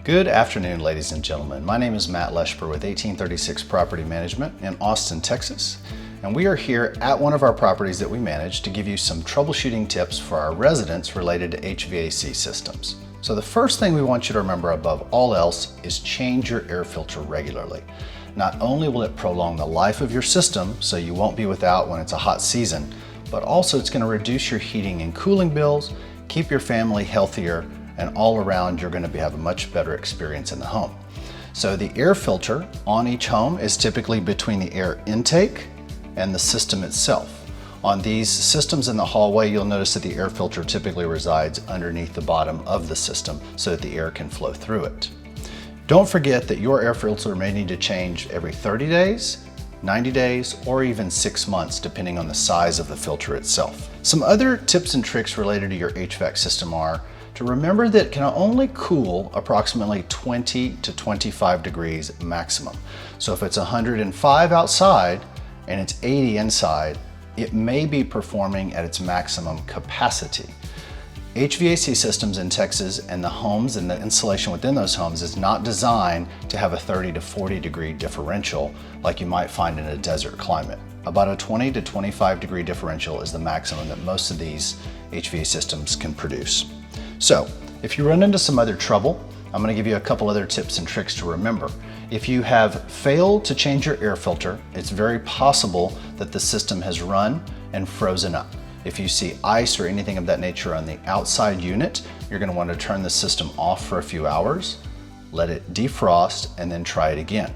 Good afternoon, ladies and gentlemen. My name is Matt Leshper with 1836 Property Management in Austin, Texas, and we are here at one of our properties that we manage to give you some troubleshooting tips for our residents related to HVAC systems. So the first thing we want you to remember above all else is change your air filter regularly. Not only will it prolong the life of your system, so you won't be without when it's a hot season, but also it's going to reduce your heating and cooling bills, keep your family healthier, and all around you're going to have a much better experience in the home. So the air filter on each home is typically between the air intake and the system itself. On these systems in the hallway, you'll notice that the air filter typically resides underneath the bottom of the system so that the air can flow through it. Don't forget that your air filter may need to change every 30 days, 90 days, or even 6 months, depending on the size of the filter itself. Some other tips and tricks related to your HVAC system are to remember that it can only cool approximately 20 to 25 degrees maximum. So if it's 105 outside and it's 80 inside, it may be performing at its maximum capacity. HVAC systems in Texas and the homes and the insulation within those homes is not designed to have a 30 to 40 degree differential like you might find in a desert climate. About a 20 to 25 degree differential is the maximum that most of these HVAC systems can produce. So if you run into some other trouble, I'm going to give you a couple other tips and tricks to remember. If you have failed to change your air filter, it's very possible that the system has run and frozen up. If you see ice or anything of that nature on the outside unit, you're going to want to turn the system off for a few hours, let it defrost, and then try it again.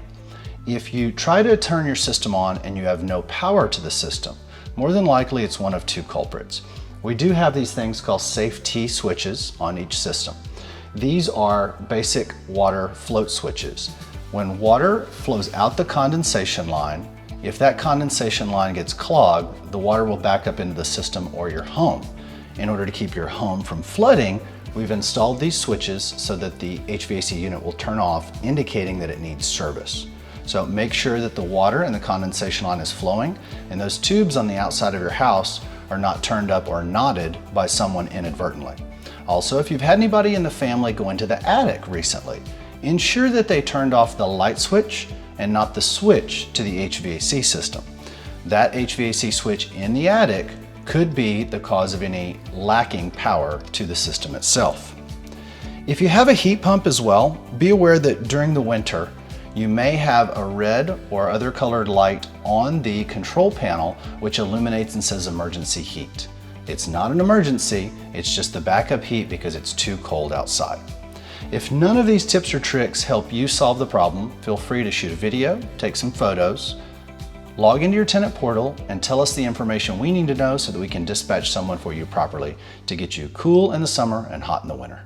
If you try to turn your system on and you have no power to the system, more than likely it's one of two culprits. We do have these things called safe T switches on each system. These are basic water float switches. When water flows out the condensation line, if that condensation line gets clogged, the water will back up into the system or your home. In order to keep your home from flooding, we've installed these switches so that the HVAC unit will turn off, indicating that it needs service. So make sure that the water and the condensation line is flowing, and those tubes on the outside of your house are not turned up or knotted by someone inadvertently. Also, if you've had anybody in the family go into the attic recently, ensure that they turned off the light switch and not the switch to the HVAC system. That HVAC switch in the attic could be the cause of any lacking power to the system itself. If you have a heat pump as well, be aware that during the winter, you may have a red or other colored light on the control panel which illuminates and says emergency heat. It's not an emergency, it's just the backup heat because it's too cold outside. If none of these tips or tricks help you solve the problem, feel free to shoot a video, take some photos, log into your tenant portal, and tell us the information we need to know so that we can dispatch someone for you properly to get you cool in the summer and hot in the winter.